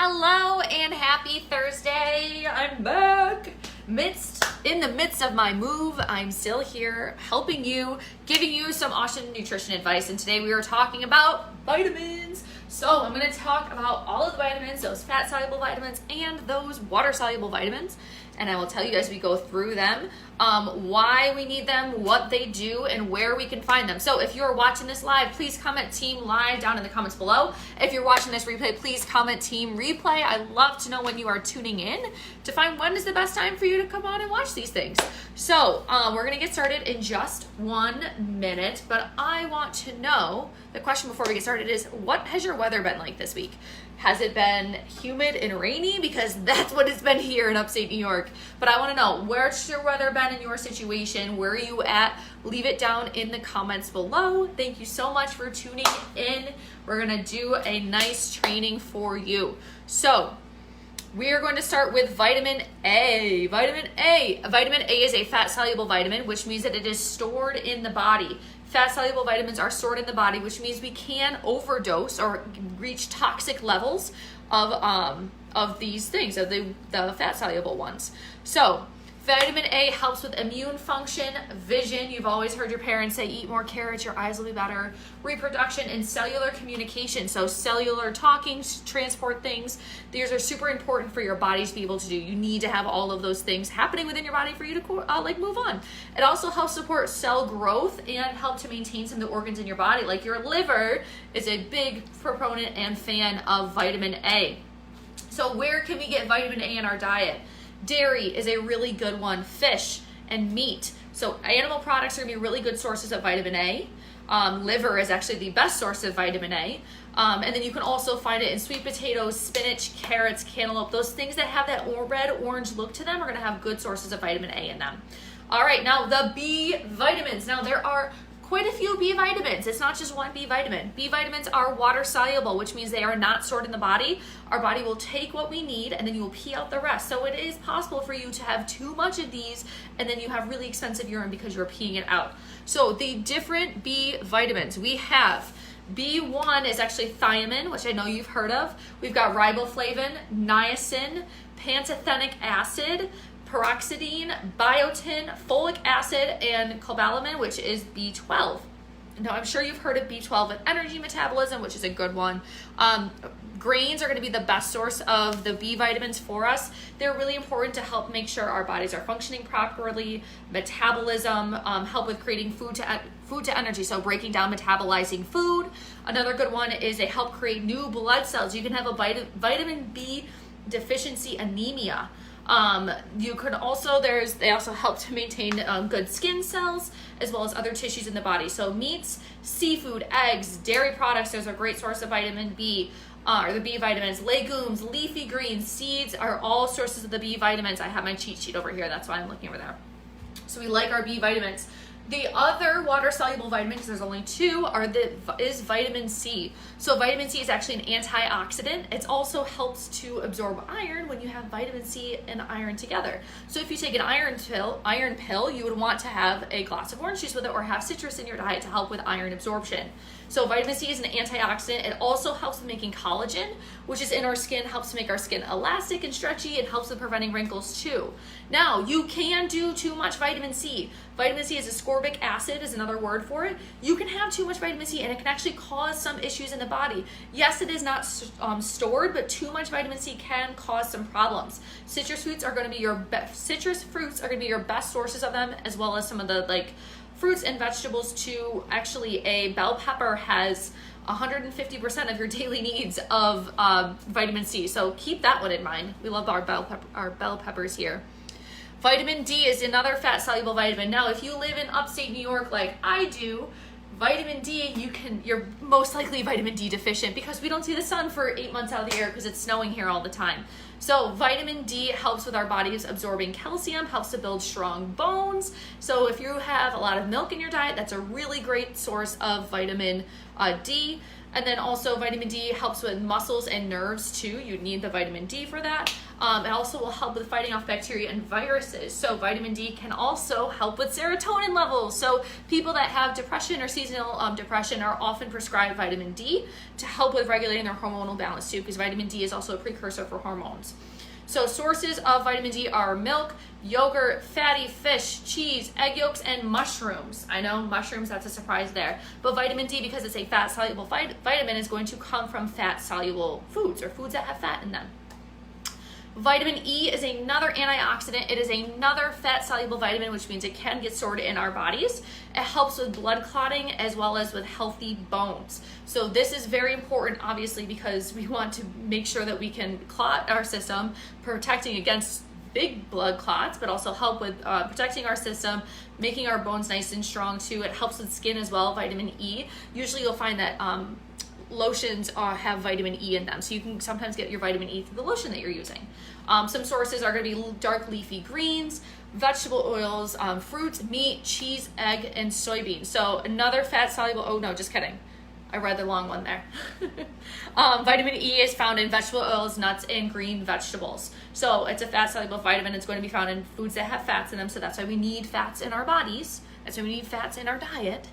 Hello and happy Thursday. I'm back. In the midst of my move, I'm still here helping you, giving you some awesome nutrition advice. And today we are talking about vitamins. So I'm going to talk about all of the vitamins, those fat soluble vitamins and those water soluble vitamins. And I will tell you as we go through them, why we need them, what they do, and where we can find them. So if you're watching this live, please comment Team Live down in the comments below. If you're watching this replay, please comment Team Replay. I love to know when you are tuning in to find when is the best time for you to come on and watch these things. So we're going to get started in just 1 minute, but I want to know, the question before we get started is, what has your weather been like this week? Has it been humid and rainy? Because that's what it's been here in upstate New York. But I want to know, where's your weather been in your situation? Where are you at? Leave it down in the comments below. Thank you so much for tuning in. We're going to do a nice training for you. So we are going to start with vitamin A. Vitamin A. Vitamin A is a fat-soluble vitamin, which means that it is stored in the body. Fat-soluble vitamins are stored in the body, which means we can overdose or reach toxic levels of these things, of the fat-soluble ones. So vitamin A helps with immune function, vision. You've always heard your parents say, eat more carrots, your eyes will be better. Reproduction and cellular communication. So cellular talking, transport things. These are super important for your body to be able to do. You need to have all of those things happening within your body for you to move on. It also helps support cell growth and help to maintain some of the organs in your body. Like your liver is a big proponent and fan of vitamin A. So where can we get vitamin A in our diet? Dairy is a really good one. Fish and meat. So animal products are going to be really good sources of vitamin A. Liver is actually the best source of vitamin A. And then you can also find it in sweet potatoes, spinach, carrots, cantaloupe. Those things that have that red-orange look to them are going to have good sources of vitamin A in them. All right, now the B vitamins. Now there are quite a few B vitamins. It's not just one B vitamin. B vitamins are water soluble, which means they are not stored in the body. Our body will take what we need and then you will pee out the rest. So it is possible for you to have too much of these and then you have really expensive urine because you're peeing it out. So the different B vitamins we have. B1 is actually thiamine, which I know you've heard of. We've got riboflavin, niacin, pantothenic acid, peroxidine, biotin, folic acid, and cobalamin, which is B12. Now, I'm sure you've heard of B12 and energy metabolism, which is a good one. Grains are going to be the best source of the B vitamins for us. They're really important to help make sure our bodies are functioning properly, metabolism, help with creating food to energy, so breaking down, metabolizing food. Another good one is they help create new blood cells. You can have a vitamin B deficiency anemia. You could also, they also help to maintain good skin cells as well as other tissues in the body. So meats, seafood, eggs, dairy products, there's a great source of vitamin B, or the B vitamins. Legumes, leafy greens, seeds are all sources of the B vitamins. I have my cheat sheet over here, that's why I'm looking over there. So we like our B vitamins. The other water-soluble vitamins, there's only two, is vitamin C. So vitamin C is actually an antioxidant. It also helps to absorb iron when you have vitamin C and iron together. So if you take an iron pill, you would want to have a glass of orange juice with it or have citrus in your diet to help with iron absorption. So vitamin C is an antioxidant. It also helps with making collagen, which is in our skin, helps to make our skin elastic and stretchy. It helps with preventing wrinkles too. Now, you can do too much vitamin C. Vitamin C is ascorbic acid, is another word for it. You can have too much vitamin C and it can actually cause some issues in the body. Yes, it is not stored, but too much vitamin C can cause some problems. Citrus fruits are going to be your best sources of them, as well as some of the fruits and vegetables too. Actually, a bell pepper has 150% of your daily needs of vitamin C. So keep that one in mind. We love our bell peppers here. Vitamin D is another fat-soluble vitamin. Now, if you live in upstate New York like I do, vitamin D, you're most likely vitamin D deficient because we don't see the sun for 8 months out of the year because it's snowing here all the time. So vitamin D helps with our bodies absorbing calcium, helps to build strong bones. So if you have a lot of milk in your diet, that's a really great source of vitamin D. And then also vitamin D helps with muscles and nerves too. You need the vitamin D for that. It also will help with fighting off bacteria and viruses. So vitamin D can also help with serotonin levels. So people that have depression or seasonal depression are often prescribed vitamin D to help with regulating their hormonal balance too, because vitamin D is also a precursor for hormones. So sources of vitamin D are milk, yogurt, fatty fish, cheese, egg yolks, and mushrooms. I know mushrooms, that's a surprise there. But vitamin D, because it's a fat-soluble vitamin, is going to come from fat-soluble foods or foods that have fat in them. Vitamin E is another antioxidant. It is another fat-soluble vitamin, which means it can get stored in our bodies. It helps with blood clotting as well as with healthy bones. So this is very important, obviously, because we want to make sure that we can clot our system, protecting against big blood clots, but also help with protecting our system, making our bones nice and strong too. It helps with skin as well, vitamin E. Usually you'll find that lotions have vitamin E in them, so you can sometimes get your vitamin E through the lotion that you're using. Some sources are going to be dark leafy greens, vegetable oils, fruits, meat, cheese, egg, and soybeans. So another fat soluble, oh no, just kidding. I read the long one there. Vitamin E is found in vegetable oils, nuts, and green vegetables. So it's a fat-soluble vitamin. It's going to be found in foods that have fats in them, so that's why we need fats in our bodies. That's why we need fats in our diet.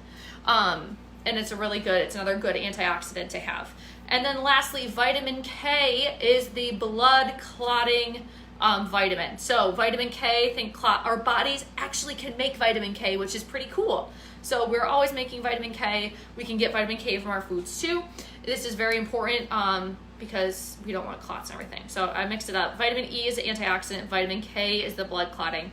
And it's another good antioxidant to have. And then lastly, vitamin K is the blood clotting vitamin. So vitamin K, our bodies actually can make vitamin K, which is pretty cool. So we're always making vitamin K. We can get vitamin K from our foods too. This is very important because we don't want clots and everything. So I mixed it up. Vitamin E is the antioxidant. Vitamin K is the blood clotting.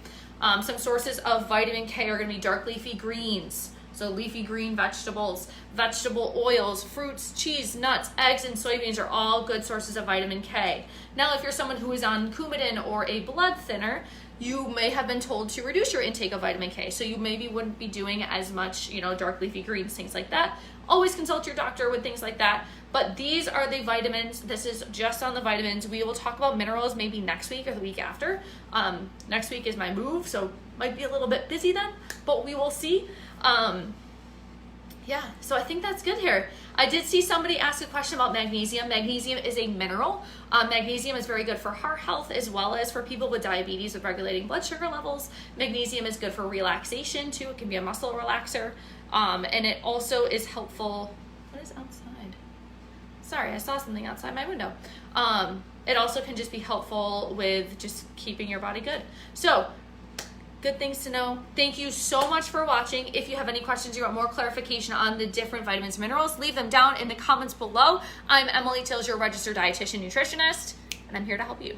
Some sources of vitamin K are going to be dark leafy greens. So leafy green vegetables, vegetable oils, fruits, cheese, nuts, eggs, and soybeans are all good sources of vitamin K. Now, if you're someone who is on Coumadin or a blood thinner, you may have been told to reduce your intake of vitamin K. So you maybe wouldn't be doing as much, dark leafy greens, things like that. Always consult your doctor with things like that. But these are the vitamins. This is just on the vitamins. We will talk about minerals maybe next week or the week after. Next week is my move, so might be a little bit busy then, but we will see. Yeah, so I think that's good here. I did see somebody ask a question about magnesium. Magnesium is a mineral. Magnesium is very good for heart health as well as for people with diabetes with regulating blood sugar levels. Magnesium is good for relaxation too. It can be a muscle relaxer. And it also is helpful. What is outside? Sorry, I saw something outside my window. It also can just be helpful with just keeping your body good. So, good things to know. Thank you so much for watching. If you have any questions, you want more clarification on the different vitamins and minerals, leave them down in the comments below. I'm Emily Tills, your registered dietitian nutritionist, and I'm here to help you.